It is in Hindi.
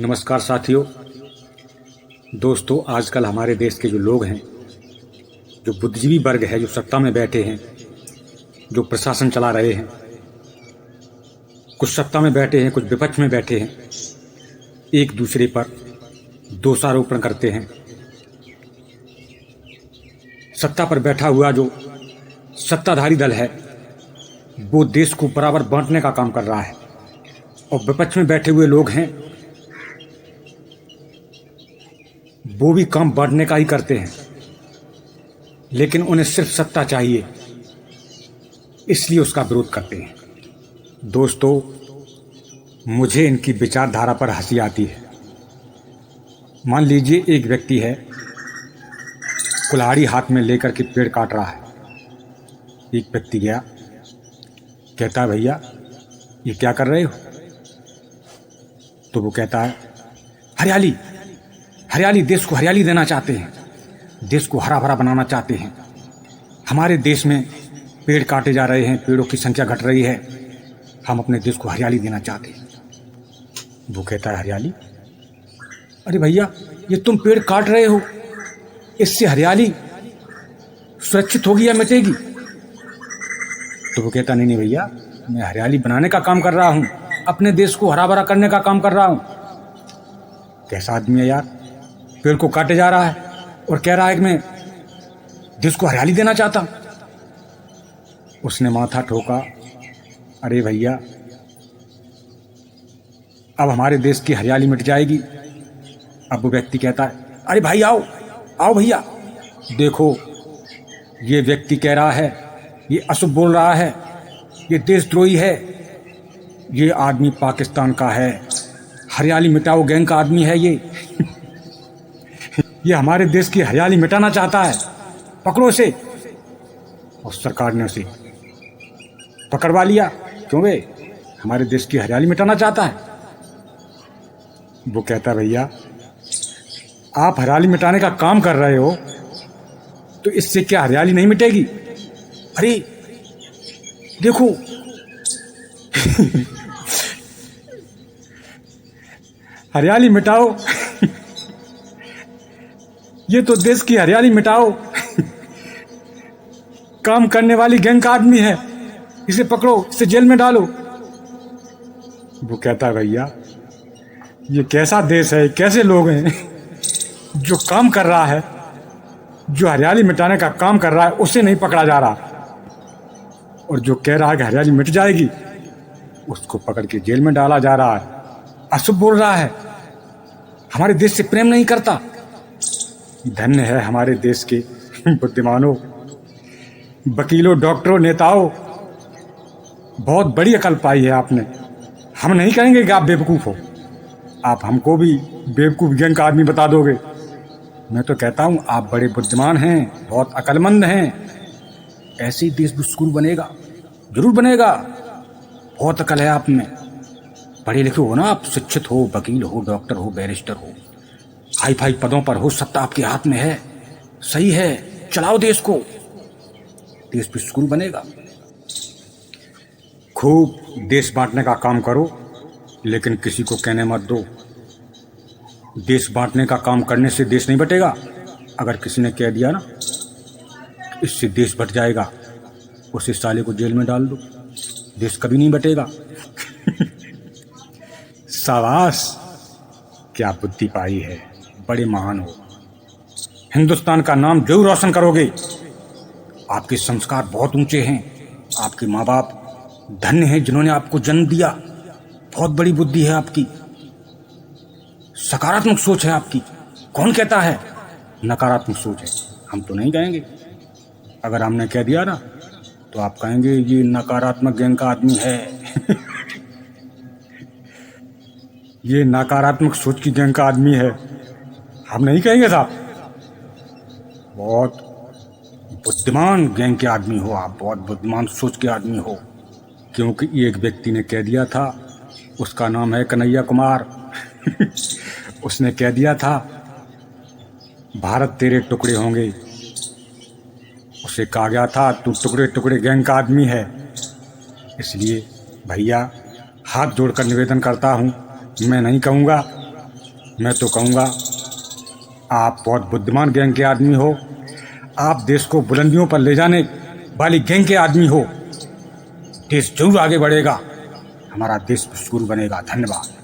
नमस्कार साथियों, दोस्तों। आजकल हमारे देश के जो लोग हैं, जो बुद्धिजीवी वर्ग है, जो सत्ता में बैठे हैं, जो प्रशासन चला रहे हैं, कुछ सत्ता में बैठे हैं, कुछ विपक्ष में बैठे हैं, एक दूसरे पर दोषारोपण करते हैं। सत्ता पर बैठा हुआ जो सत्ताधारी दल है वो देश को बराबर बांटने का काम कर रहा है, और विपक्ष में बैठे हुए लोग हैं वो भी काम बांटने का ही करते हैं, लेकिन उन्हें सिर्फ सत्ता चाहिए, इसलिए उसका विरोध करते हैं। दोस्तों, मुझे इनकी विचारधारा पर हंसी आती है। मान लीजिए एक व्यक्ति है, कुल्हाड़ी हाथ में लेकर के पेड़ काट रहा है। एक व्यक्ति गया, कहता है भैया ये क्या कर रहे हो? तो वो कहता है हरियाली हरियाली, देश को हरियाली देना चाहते हैं, देश को हरा भरा बनाना चाहते हैं। हमारे देश में पेड़ काटे जा रहे हैं, पेड़ों की संख्या घट रही है, हम अपने देश को हरियाली देना चाहते हैं। वो कहता है हरियाली? अरे भैया, ये तुम पेड़ काट रहे हो, इससे हरियाली सुरक्षित होगी या मिटेगी? तो वो कहता नहीं भैया, मैं हरियाली बनाने का काम कर रहा हूँ, अपने देश को हरा भरा करने का काम कर रहा हूँ। कैसा आदमी है यार, पेड़ को काटे जा रहा है और कह रहा है कि मैं देश को हरियाली देना चाहता। उसने माथा ठोका, अरे भैया, अब हमारे देश की हरियाली मिट जाएगी। अब वो व्यक्ति कहता है अरे भाई आओ आओ भैया, देखो ये व्यक्ति कह रहा है, ये अशुभ बोल रहा है, ये देशद्रोही है, ये आदमी पाकिस्तान का है, हरियाली मिटाओ गैंग का आदमी है ये ये हमारे देश की हरियाली मिटाना चाहता है, पकड़ो इसे। और सरकार ने उसे पकड़वा लिया। क्यों बे? हमारे देश की हरियाली मिटाना चाहता है। वो कहता भैया, आप हरियाली मिटाने का काम कर रहे हो तो इससे क्या हरियाली नहीं मिटेगी? अरे देखो हरियाली मिटाओ ये तो देश की हरियाली मिटाओ काम करने वाली गैंग का आदमी है, इसे पकड़ो, इसे जेल में डालो। वो कहता है भैया, ये कैसा देश है, कैसे लोग हैं, जो काम कर रहा है, जो हरियाली मिटाने का काम कर रहा है उसे नहीं पकड़ा जा रहा, और जो कह रहा है कि हरियाली मिट जाएगी उसको पकड़ के जेल में डाला जा रहा है। अशुभ बोल रहा है, हमारे देश से प्रेम नहीं करता। धन्य है हमारे देश के बुद्धिमानों, वकीलों, डॉक्टरों, नेताओं, बहुत बड़ी अकल पाई है आपने। हम नहीं कहेंगे कि आप बेवकूफ़ हो, आप हमको भी बेवकूफ़ गैंग का आदमी बता दोगे। मैं तो कहता हूँ आप बड़े बुद्धिमान हैं, बहुत अकलमंद हैं, ऐसे ही देश भी स्कूल बनेगा, जरूर बनेगा। बहुत अकल है आप में, पढ़े लिखे हो ना आप, शिक्षित हो, वकील हो, डॉक्टर हो, बैरिस्टर हो, हाई फाई पदों पर हो, सत्ता आपके हाथ में है, सही है, चलाओ देश को, देश भी स्कूल बनेगा। खूब देश बांटने का काम करो, लेकिन किसी को कहने मत दो। देश बांटने का काम करने से देश नहीं बटेगा। अगर किसी ने कह दिया ना इससे देश बट जाएगा, उसे साले को जेल में डाल दो, देश कभी नहीं बटेगा। शाबाश, क्या बुद्धि पाई है, बड़े महान हो, हिंदुस्तान का नाम जरूर रोशन करोगे। आपके संस्कार बहुत ऊंचे हैं, आपके माँ बाप धन्य हैं जिन्होंने आपको जन्म दिया, बहुत बड़ी बुद्धि है आपकी, सकारात्मक सोच है आपकी। कौन कहता है नकारात्मक सोच है? हम तो नहीं कहेंगे। अगर हमने कह दिया ना तो आप कहेंगे ये नकारात्मक गैंग का आदमी है ये नकारात्मक सोच की गैंग का आदमी है, हम नहीं कहेंगे साहब। बहुत बुद्धिमान गैंग के आदमी हो आप, बहुत बुद्धिमान सोच के आदमी हो, क्योंकि एक व्यक्ति ने कह दिया था, उसका नाम है कन्हैया कुमार उसने कह दिया था भारत तेरे टुकड़े होंगे। उसे कहा गया था तू टुकड़े टुकड़े गैंग का आदमी है। इसलिए भैया हाथ जोड़कर निवेदन करता हूँ, मैं नहीं कहूँगा मैं तो कहूँगा आप बहुत बुद्धिमान गैंग के आदमी हो, आप देश को बुलंदियों पर ले जाने वाली गैंग के आदमी हो। देश जरूर आगे बढ़ेगा, हमारा देश मशहूर बनेगा। धन्यवाद।